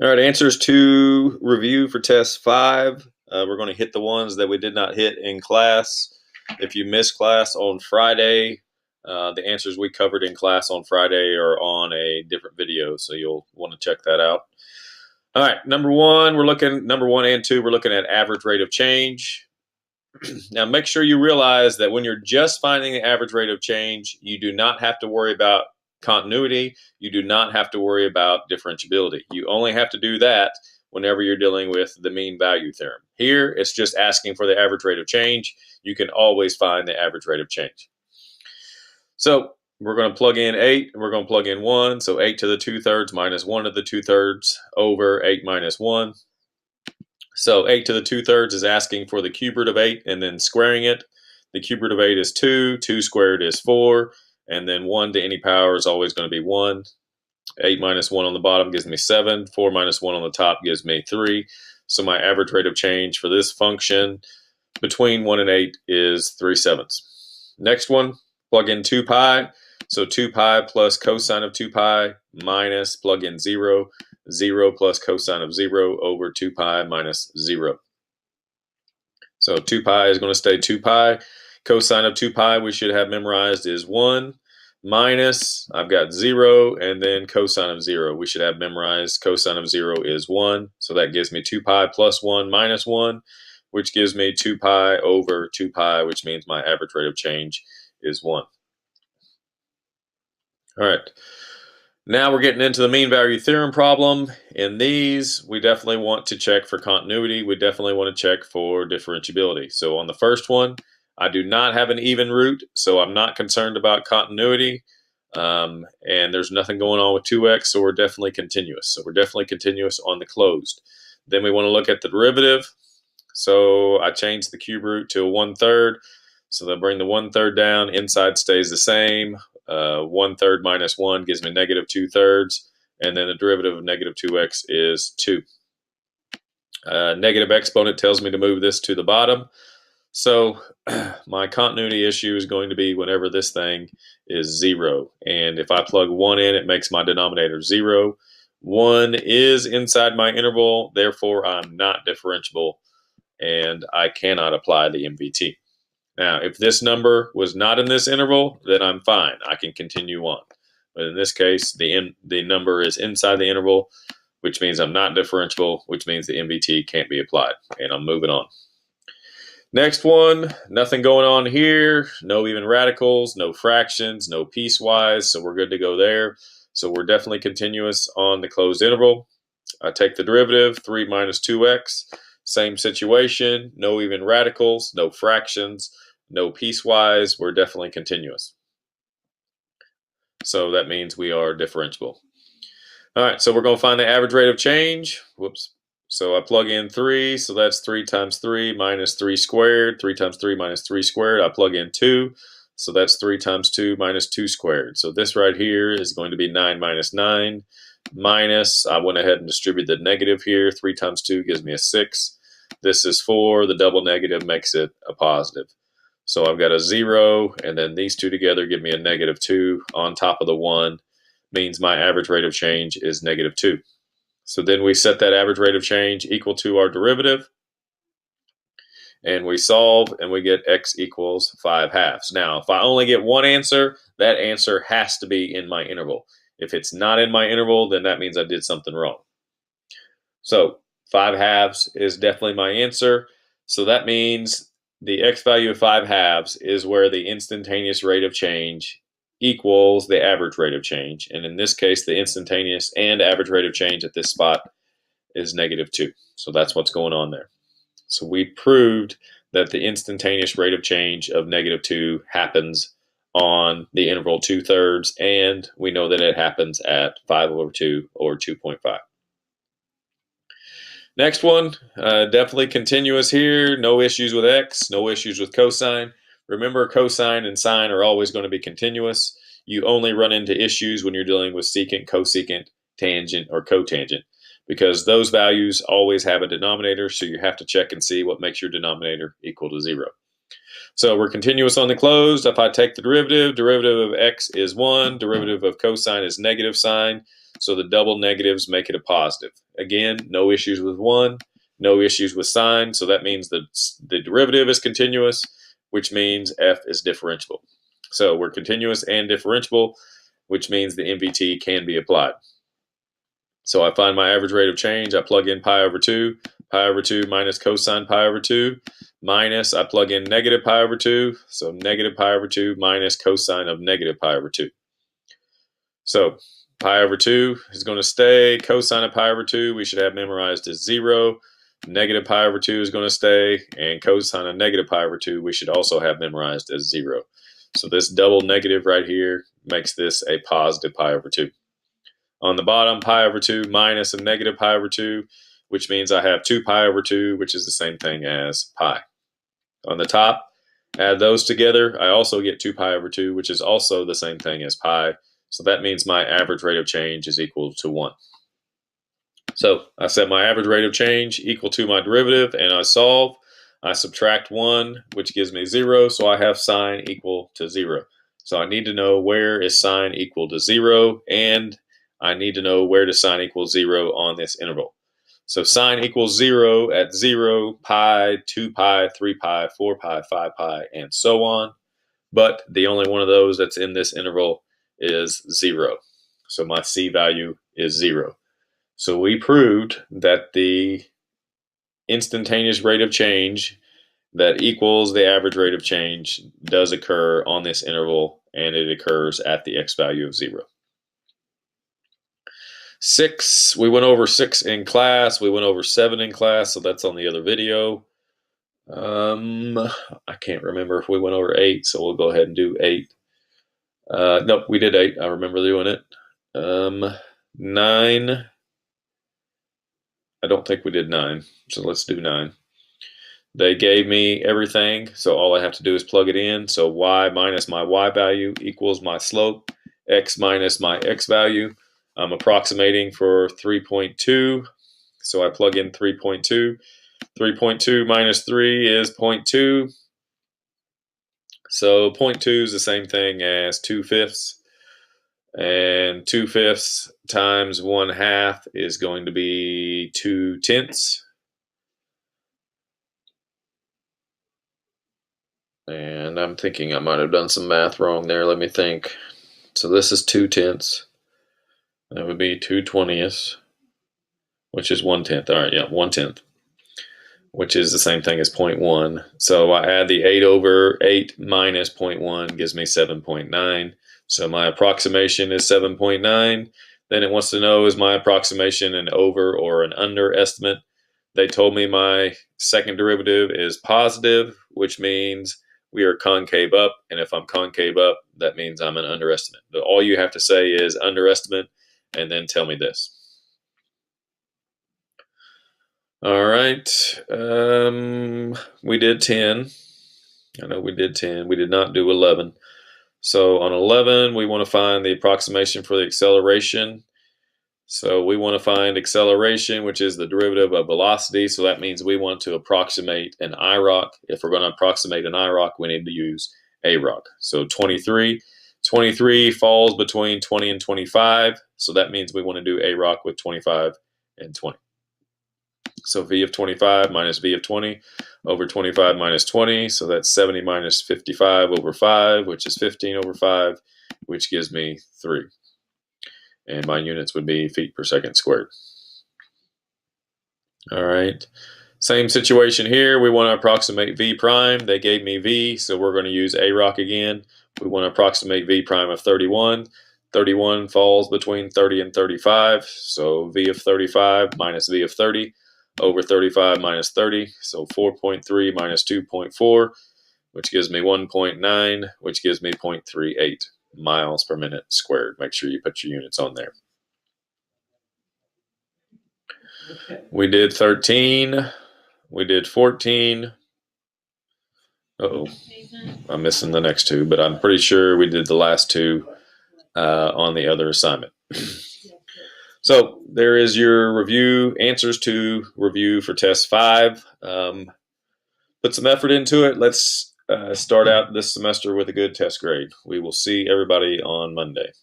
All right, answers to review for test 5. We're going to hit the ones that we did not hit in class. If you missed class on Friday, the answers we covered in class on Friday are on a different video, so you'll want to check that out. All right, number one and two, we're looking at average rate of change. Now, make sure you realize that when you're just finding the average rate of change, you do not have to worry about continuity. You do not have to worry about differentiability. You only have to do that whenever you're dealing with the mean value theorem. Here, it's just asking for the average rate of change. You can always find the average rate of change. So we're going to plug in 8, and we're going to plug in 1. So 8 to the 2/3 minus 1 to the 2/3 over 8 minus 1. So 8 to the 2/3 is asking for the cube root of 8 and then squaring it. The cube root of 8 is 2. 2 squared is 4. And then 1 to any power is always going to be 1. 8 minus 1 on the bottom gives me 7. 4 minus 1 on the top gives me 3. So my average rate of change for this function between 1 and 8 is 3/7. Next one, plug in 2 pi. So 2 pi plus cosine of 2 pi minus plug in 0. 0 plus cosine of 0 over 2 pi minus 0. So 2 pi is going to stay 2 pi. Cosine of 2 pi we should have memorized is 1 minus, I've got 0, and then cosine of 0. We should have memorized cosine of 0 is 1. So that gives me 2 pi plus 1 minus 1, which gives me 2 pi over 2 pi, which means my average rate of change is 1. All right. Now we're getting into the mean value theorem problem. In these, we definitely want to check for continuity. We definitely want to check for differentiability. So on the first one, I do not have an even root, so I'm not concerned about continuity. And there's nothing going on with 2x, so we're definitely continuous. So we're definitely continuous on the closed. Then we want to look at the derivative. So I changed the cube root to a 1/3. So they'll bring the 1/3 down. Inside stays the same. 1/3 minus 1 gives me negative 2/3. And then the derivative of negative 2x is 2. Negative exponent tells me to move this to the bottom. So my continuity issue is going to be whenever this thing is 0. And if I plug 1 in, it makes my denominator 0. 1 is inside my interval, therefore I'm not differentiable, and I cannot apply the MVT. Now, if this number was not in this interval, then I'm fine. I can continue on. But in this case, the number is inside the interval, which means I'm not differentiable, which means the MVT can't be applied. And I'm moving on. Next one, nothing going on here. No even radicals, no fractions, no piecewise, so we're good to go there. So we're definitely continuous on the closed interval. I take the derivative, 3 minus 2x. Same situation, no even radicals, no fractions, no piecewise. We're definitely continuous. So that means we are differentiable. All right, so we're going to find the average rate of change. Whoops. So I plug in 3, so that's 3 times 3 minus 3 squared. 3 times 3 minus 3 squared. I plug in 2, so that's 3 times 2 minus 2 squared. So this right here is going to be 9 minus 9. Minus, I went ahead and distributed the negative here. 3 times 2 gives me a 6. This is 4. The double negative makes it a positive. So I've got a 0, and then these two together give me a negative 2 on top of the 1. Means my average rate of change is negative 2. So then we set that average rate of change equal to our derivative. And we solve, and we get x equals 5/2. Now, if I only get one answer, that answer has to be in my interval. If it's not in my interval, then that means I did something wrong. So 5/2 is definitely my answer. So that means the x value of 5/2 is where the instantaneous rate of change equals the average rate of change. And in this case, the instantaneous and average rate of change at this spot is negative 2. So that's what's going on there. So we proved that the instantaneous rate of change of negative 2 happens on the interval 2/3, and we know that it happens at 5/2 or 2.5. Next one, definitely continuous here. No issues with x, no issues with cosine. Remember, cosine and sine are always going to be continuous. You only run into issues when you're dealing with secant, cosecant, tangent, or cotangent, because those values always have a denominator, so you have to check and see what makes your denominator equal to 0. So we're continuous on the closed. If I take the derivative, derivative of x is 1, derivative of cosine is negative sine. So the double negatives make it a positive. Again, no issues with 1, no issues with sign. So that means that the derivative is continuous, which means f is differentiable. So we're continuous and differentiable, which means the MVT can be applied. So I find my average rate of change. I plug in pi over 2 minus cosine pi over 2, minus, I plug in negative pi over 2, so negative pi over 2 minus cosine of negative pi over 2. So pi over 2 is going to stay. Cosine of pi over 2 we should have memorized as 0. Negative pi over 2 is going to stay. And cosine of negative pi over 2 we should also have memorized as 0. So this double negative right here makes this a positive pi over 2. On the bottom, pi over 2 minus a negative pi over 2, which means I have 2 pi over 2, which is the same thing as pi. On the top, add those together. I also get 2 pi over 2, which is also the same thing as pi. So that means my average rate of change is equal to 1. So I set my average rate of change equal to my derivative, and I solve. I subtract 1, which gives me 0, so I have sine equal to 0. So I need to know where is sine equal to 0, and I need to know where does sine equal 0 on this interval. So sine equals 0 at 0, pi, 2 pi, 3 pi, 4 pi, 5 pi, and so on. But the only one of those that's in this interval is 0. So my C value is 0. So we proved that the instantaneous rate of change that equals the average rate of change does occur on this interval, and it occurs at the x value of 0. 6, we went over 6 in class. We went over 7 in class, so that's on the other video. I can't remember if we went over 8, so we'll go ahead and do 8. Nope, we did 8. I remember doing it. 9. I don't think we did 9, so let's do 9. They gave me everything, so all I have to do is plug it in. So y minus my y value equals my slope, x minus my x value. I'm approximating for 3.2, so I plug in 3.2. 3.2 minus 3 is 0.2. So 0.2 is the same thing as 2/5. And 2/5 times 1/2 is going to be 2/10. And I'm thinking I might have done some math wrong there. Let me think. So this is 2/10. That would be 2/20, which is 1/10. All right, yeah, 1/10, which is the same thing as 0.1. So I add the 8 over 8 minus 0.1 gives me 7.9. So my approximation is 7.9. Then it wants to know, is my approximation an over or an under estimate? They told me my second derivative is positive, which means we are concave up. And if I'm concave up, that means I'm an underestimate. But all you have to say is underestimate and then tell me this. All right. We did 10. I know we did 10. We did not do 11. So on 11, we want to find the approximation for the acceleration. So we want to find acceleration, which is the derivative of velocity. So that means we want to approximate an IROC. If we're going to approximate an IROC, we need to use AROC. So 23. 23 falls between 20 and 25. So that means we want to do AROC with 25 and 20. So V of 25 minus V of 20 over 25 minus 20. So that's 70 minus 55 over 5, which is 15 over 5, which gives me 3. And my units would be feet per second squared. All right. Same situation here. We want to approximate V prime. They gave me V, so we're going to use AROC again. We want to approximate V prime of 31. 31 falls between 30 and 35. So V of 35 minus V of 30 over 35 minus 30. So 4.3 minus 2.4, which gives me 1.9, which gives me 0.38 miles per minute squared. Make sure you put your units on there. We did 13. We did 14. Uh-oh. I'm missing the next two, but I'm pretty sure we did the last two on the other assignment. So there is your review, answers to review for test 5. Put some effort into it. Let's start out this semester with a good test grade. We will see everybody on Monday.